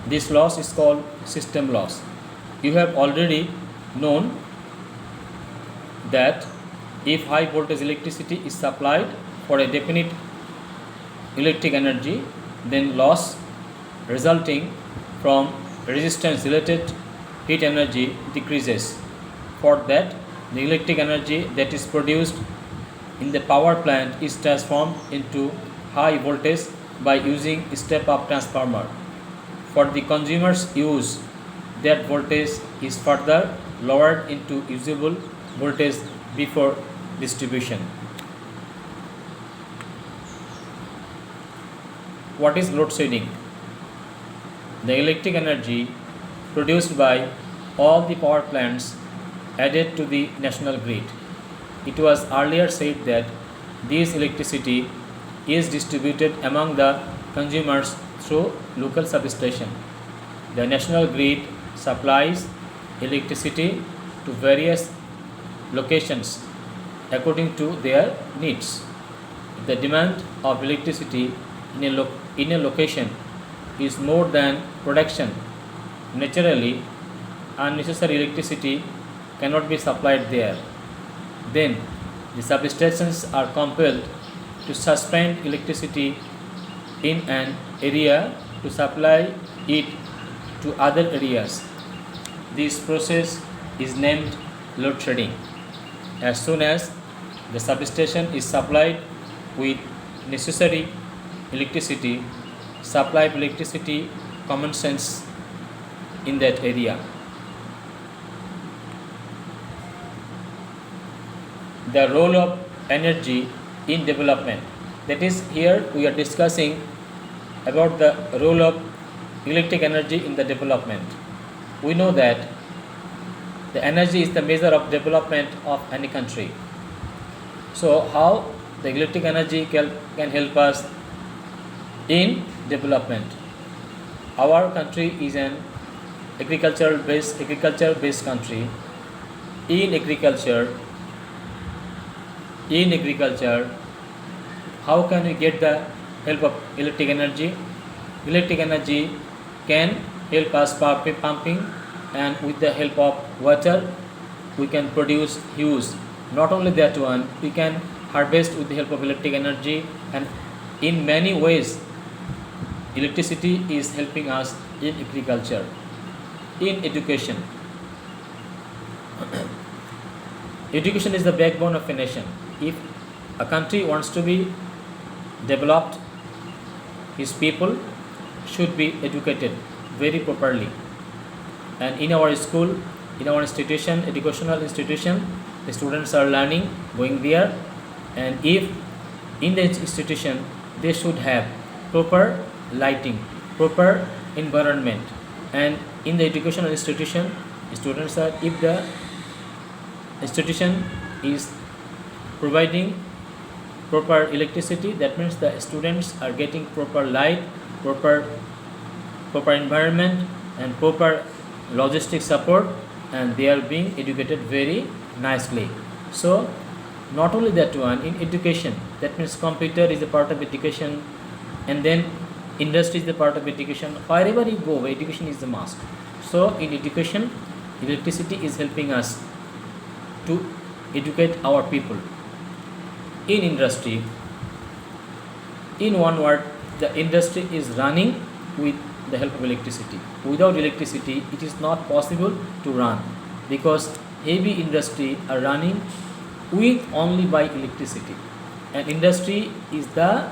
This loss is called system loss. You have already known that if high voltage electricity is supplied for a definite electric energy, then loss resulting from resistance related heat energy decreases. For that, the electric energy that is produced in the power plant is transformed into high voltage by using step up transformer. For the consumer's use, that voltage is further lowered into usable voltage before distribution. What is load shedding? The electric energy produced by all the power plants added to the national grid. It was earlier said that this electricity is distributed among the consumers through local substation. The national grid supplies electricity to various locations according to their needs. If the demand of electricity in a location is more than production, naturally unnecessary electricity cannot be supplied there. Then the substations are compelled to suspend electricity in an area to supply it to other areas. This process is named load shedding. As soon as the substation is supplied with necessary electricity, supply of electricity commences in that area. The role of energy in development. That is, here we are discussing about the role of electric energy in the development. We know that the energy is the measure of development of any country. So, how the electric energy can help us in development? Our country is an agriculture based country. In agriculture, how can we get the help of electric energy? Electric energy can help us by pumping, and with the help of water we can produce huge. Not only that one, we can harvest with the help of electric energy, and in many ways electricity is helping us in agriculture. In education, education is the backbone of a nation. If a country wants to be developed, his people should be educated very properly. And in our school, in our institution, educational institution, the students are learning, going there, and if in the institution they should have proper lighting, proper environment, and in the educational institution, students are, if the institution is providing proper electricity, that means the students are getting proper light, proper environment, and proper logistic support, and they are being educated very nicely. So not only that one, in education, that means computer is a part of education, and then industry is the part of education. Wherever you go, education is the must. So in education, electricity is helping us to educate our people. In industry, in one word, the industry is running with the help of electricity. Without electricity, it is not possible to run, because heavy industry are running with only by electricity, and industry is the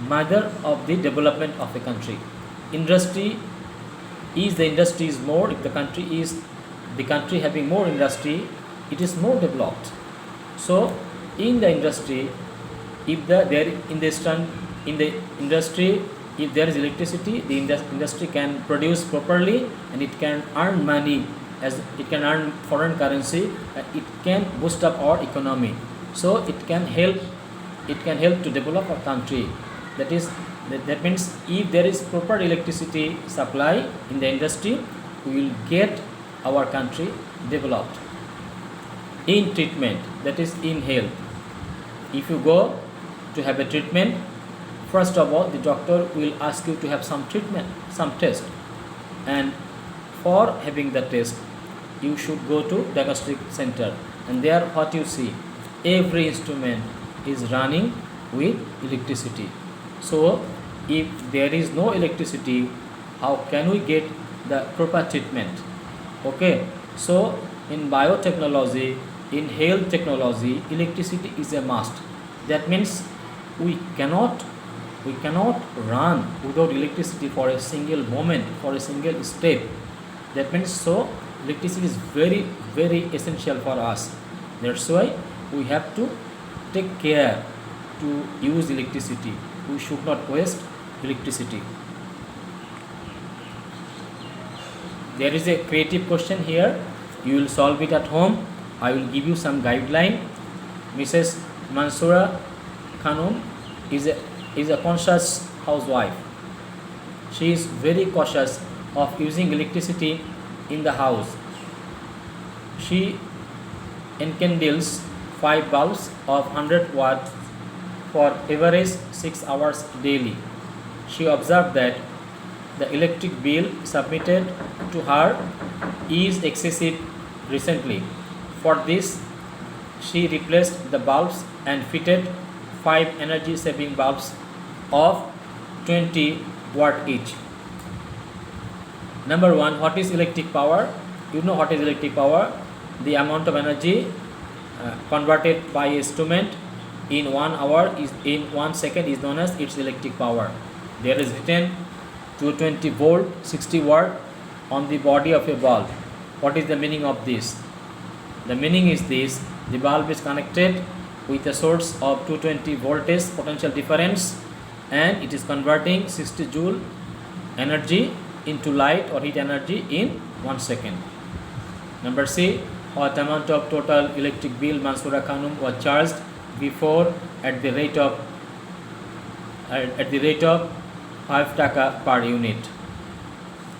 mother of the development of a country. Industry is more, if the country having more industry, it is more developed. So in the industry, if in the industry, if there is electricity, the industry can produce properly, and it can earn money, as it can earn foreign currency, and it can boost up our economy. So it can help to develop our country. That means if there is proper electricity supply in the industry, we will get our country developed. In treatment, that is in health, if you go to have a treatment, first of all the doctor will ask you to have some treatment, some test. and for having the test you should go to diagnostic center, and there what you see, every instrument is running with electricity. So if there is no electricity, how can we get the proper treatment? Okay, so in biotechnology, in health technology, electricity is a must. That means we cannot run without electricity for a single moment, for a single step. That means so electricity is very very essential for us. That's why we have to take care to use electricity. We should not waste electricity. There is a creative question here. You will solve it at home. I will give you some guideline. Mrs. Mansoura Khanum is a conscious housewife. She is very cautious of using electricity in the house. She enkindles 5 bulbs of 100 watts for average 6 hours daily. She observed that the electric bill submitted to her is excessive recently. For this, she replaced the bulbs and fitted 5 energy saving bulbs of 20 watt each. Number 1, what is electric power? You know what is electric power? The amount of energy converted by a instrument in 1 hour is in 1 second is known as its electric power. There is written 220 volt 60 watt on the body of a bulb. What is the meaning of this? The meaning is this: the bulb is connected with a source of 220 voltage potential difference, and it is converting 60 joule energy into light or heat energy in 1 second. Number C, what amount of total electric bill Mansoura Khanum was charged before at the rate of 5 taka per unit.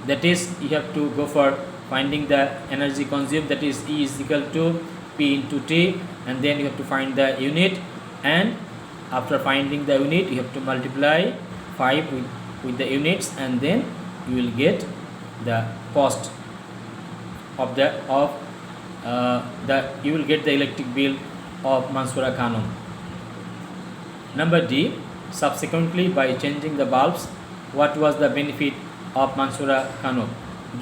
That is, you have to go for finding the energy consumed, that is E is equal to P into T, and then you have to find the unit, and after finding the unit you have to multiply 5 with the units, and then you will get the cost of you will get the electric bill of Mansoura Khanum. Number D, subsequently by changing the bulbs, what was the benefit of Mansoura Khanum?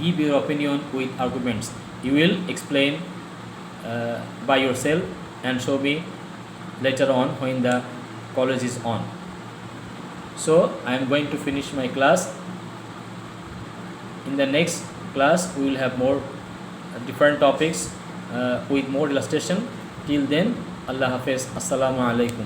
Give your opinion with arguments. You will explain by yourself and show me later on when the college is on. So I am going to finish my class. In the next class we will have more different topics with more illustration. Till then, Allah Hafiz. Assalamu alaikum.